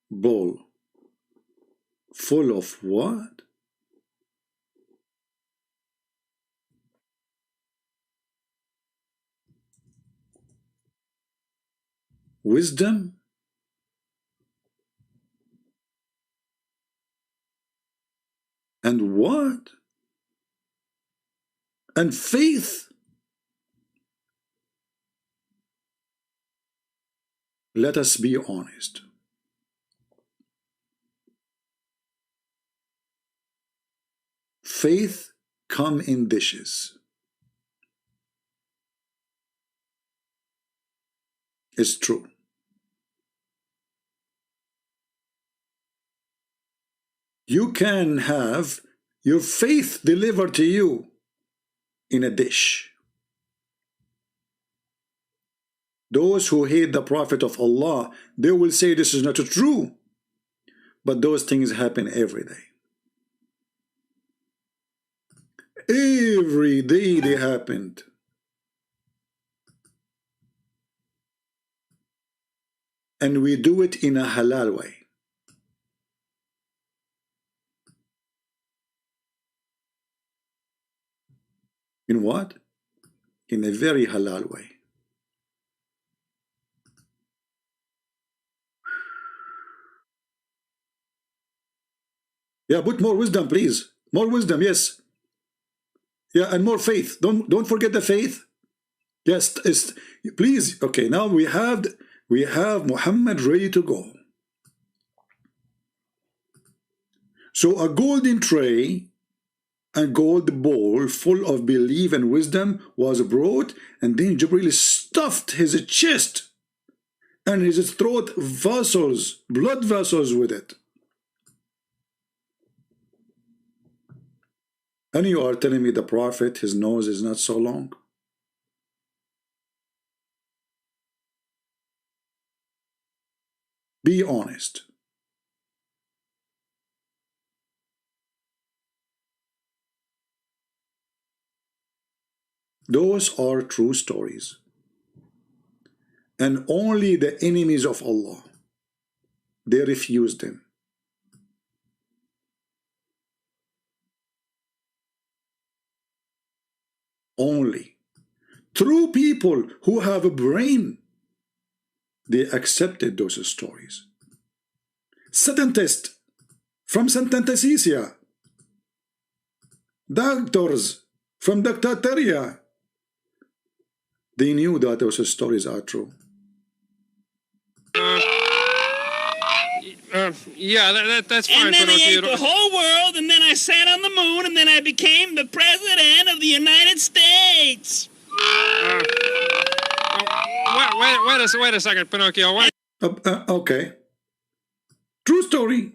bowl full of what? Wisdom. And what? And faith. Let us be honest. Faith come in dishes. is true. You can have your faith delivered to you in a dish. Those who hate the Prophet of Allah, they will say this is not true. But those things happen every day. Every day they happened. And we do it in a halal way. In what? In a very halal way. Yeah, put more wisdom, please. More wisdom, yes. Yeah, and more faith. Don't forget the faith. Yes, please. Okay, now we have Muhammad ready to go. So a golden tray and gold bowl full of belief and wisdom was brought, and then Jibril stuffed his chest and his throat vessels, blood vessels with it. And you are telling me the Prophet, his nose is not so long? Be honest. Those are true stories. And only the enemies of Allah, they refused them. Only true people who have a brain, they accepted those stories. Scientists from Sant'Antasia, doctors from Dr. they knew that those stories are true. Yeah, that's fine. And then I ate the whole world, and then I sat on the moon, and then I became the President of the United States. Wait a second, Pinocchio. Okay. True story.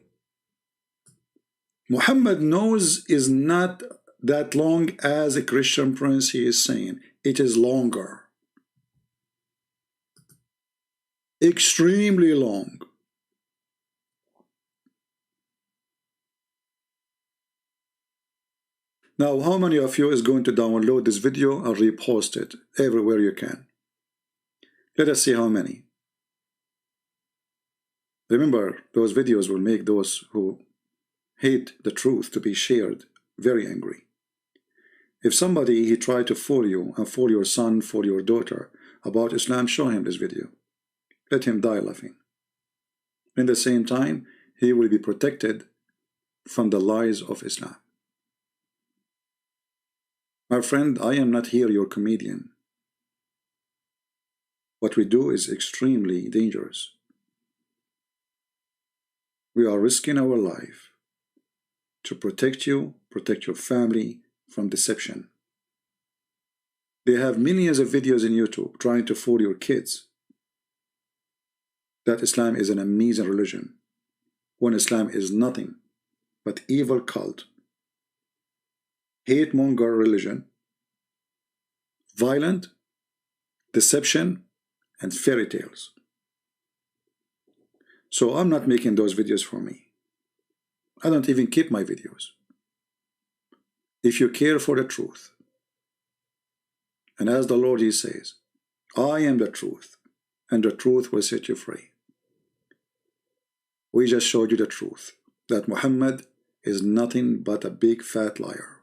Muhammad's nose is not that long as a Christian prince he is saying. It is longer. Extremely long. Now, how many of you is going to download this video and repost it everywhere you can? Let us see how many. Remember, those videos will make those who hate the truth to be shared very angry. If somebody he tried to fool you and fool your son, fool your daughter about Islam, show him this video. Let him die laughing. In the same time, he will be protected from the lies of Islam. My friend, I am not here your comedian. What we do is extremely dangerous. We are risking our life to protect you, protect your family from deception. They have millions of videos in YouTube trying to fool your kids that Islam is an amazing religion, when Islam is nothing but evil cult, hate-monger religion, violent, deception, and fairy tales. So I'm not making those videos for me. I don't even keep my videos. If you care for the truth, and as the Lord he says, I am the truth, and the truth will set you free. We just showed you the truth, that Muhammad is nothing but a big fat liar.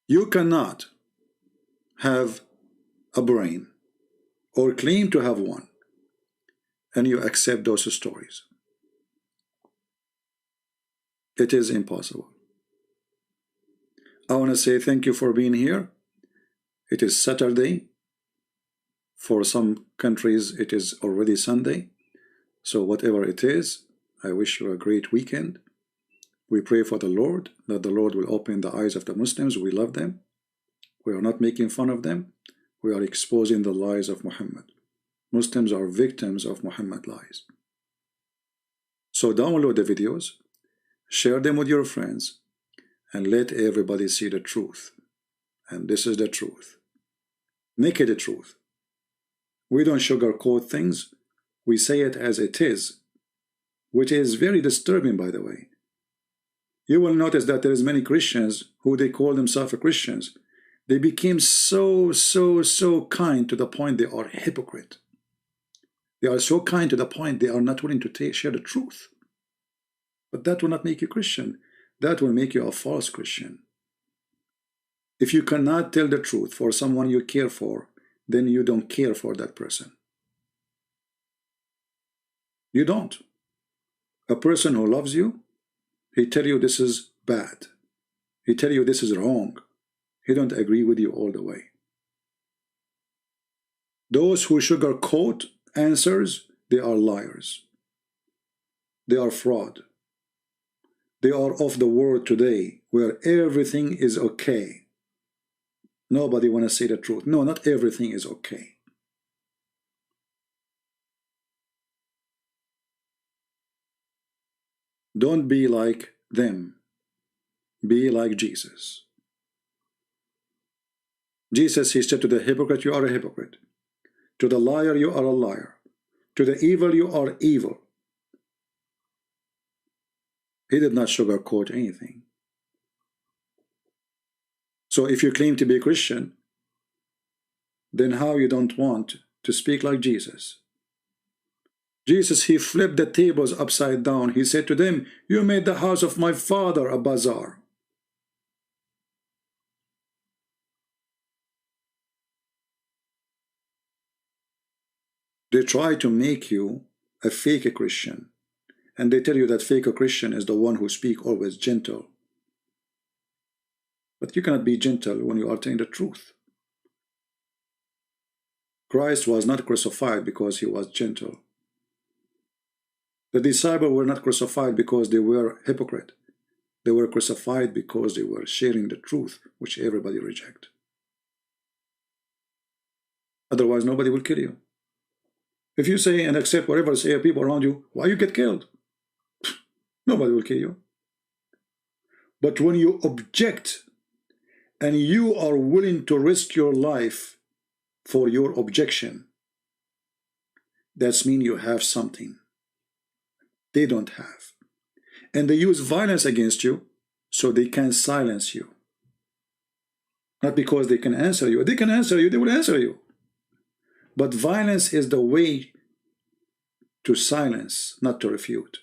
You cannot have a brain or claim to have one and you accept those stories. It is impossible. I want to say thank you for being here. It is Saturday. For some countries, it is already Sunday. So whatever it is, I wish you a great weekend. We pray for the Lord, that the Lord will open the eyes of the Muslims. We love them. We are not making fun of them. We are exposing the lies of Muhammad. Muslims are victims of Muhammad lies. So download the videos, share them with your friends, and let everybody see the truth. And this is the truth. Naked truth. We don't sugarcoat things. We say it as it is, which is very disturbing, by the way. You will notice that there is many Christians who they call themselves Christians. They became so kind to the point they are hypocrite. They are so kind to the point they are not willing to share the truth. But that will not make you Christian. That will make you a false Christian. If you cannot tell the truth for someone you care for, then you don't care for that person. You don't. A person who loves you, he tell you this is bad. He tell you this is wrong. He don't agree with you all the way. Those who sugarcoat answers, they are liars. They are fraud. They are of the world today where everything is okay. Nobody want to say the truth. No, not everything is okay. Don't be like them. Be like Jesus. Jesus, he said to the hypocrite, you are a hypocrite. To the liar, you are a liar. To the evil, you are evil. He did not sugarcoat anything. So if you claim to be a Christian, then how you don't want to speak like Jesus? Jesus, he flipped the tables upside down. He said to them, you made the house of my father a bazaar. They try to make you a fake Christian. And they tell you that fake Christian is the one who speaks always gentle. But you cannot be gentle when you are telling the truth. Christ was not crucified because he was gentle. The disciples were not crucified because they were hypocrite. They were crucified because they were sharing the truth, which everybody rejects. Otherwise, nobody will kill you. If you say and accept whatever say people around you, why you get killed? Nobody will kill you. But when you object and you are willing to risk your life for your objection, that means you have something they don't have. And they use violence against you so they can silence you. Not because they can answer you. If they can answer you, they will answer you. But violence is the way to silence, not to refute.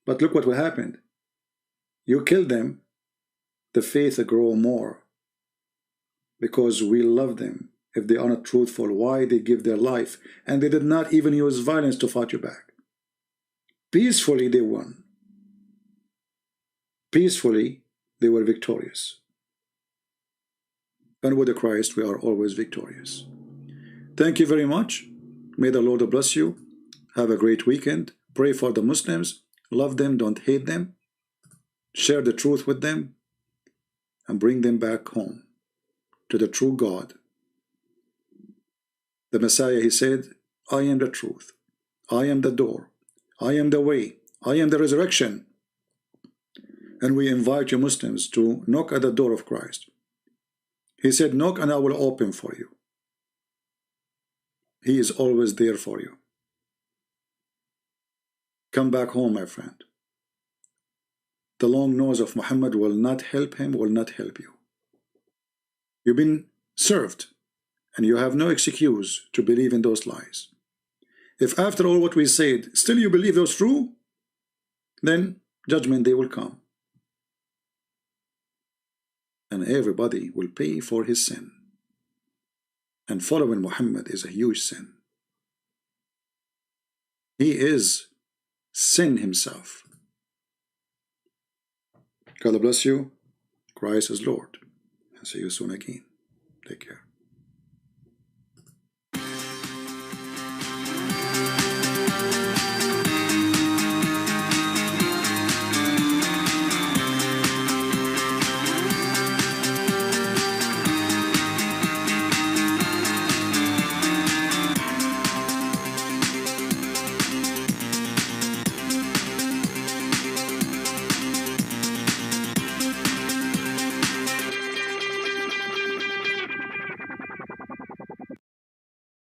But look what will happen. You kill them, the faith grow more. Because we love them. If they are not truthful, why they give their life? And they did not even use violence to fight you back. Peacefully they won. Peacefully they were victorious. And with the Christ we are always victorious. Thank you very much. May the Lord bless you. Have a great weekend. Pray for the Muslims. Love them, don't hate them. Share the truth with them. And bring them back home to the true God. The Messiah, he said, I am the truth. I am the door. I am the way. I am the resurrection. And we invite you Muslims to knock at the door of Christ. He said, knock and I will open for you. He is always there for you. Come back home, my friend. The long nose of Muhammad will not help him, will not help you. You've been served, and you have no excuse to believe in those lies. If after all what we said, still you believe those true, then judgment day will come. And everybody will pay for his sin. And following Muhammad is a huge sin. He is sin himself. God bless you. Christ is Lord. And see you soon again. Take care.